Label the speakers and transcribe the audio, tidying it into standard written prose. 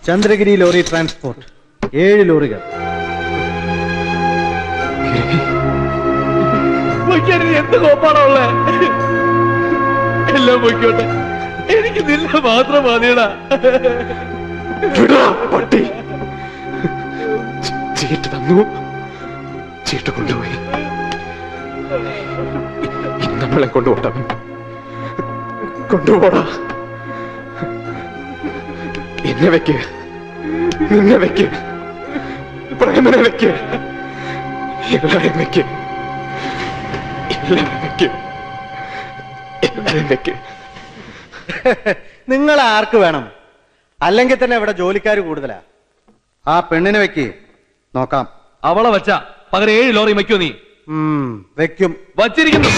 Speaker 1: Chandragiri lorry transport 7 ലോറികൾ.
Speaker 2: എന്ത് കോപ്പാണോ ഉള്ളേ? എല്ലാം പൊയ്ക്കോട്ടെ, എനിക്ക് നിന്നെ മാത്രം മതിയടാ.
Speaker 3: പട്ടി ചീട്ട് തന്നു, ചീട്ട് കൊണ്ടുപോയി. നമ്മളെ കൊണ്ടുപോട്ടാ, കൊണ്ടുപോടാ. എന്നെ വെക്ക്, നിന്നെ വെക്ക്, പ്രേമനെ വെക്ക്, എല്ലാവരും വെക്ക്, എല്ലാവരും വെക്ക്, എല്ലാവരും വെക്ക്.
Speaker 1: നിങ്ങൾ ആർക്ക് വേണം? അല്ലെങ്കിൽ തന്നെ ഇവിടെ ജോലിക്കാർ കൂടുതലാ. ആ പെണ്ണിനെ വെക്ക്, നോക്കാം.
Speaker 2: അവളെ വച്ച പകരം 7 ലോറി വയ്ക്കോ നീ?
Speaker 1: വെക്കും.
Speaker 2: വച്ചിരിക്കുന്നു.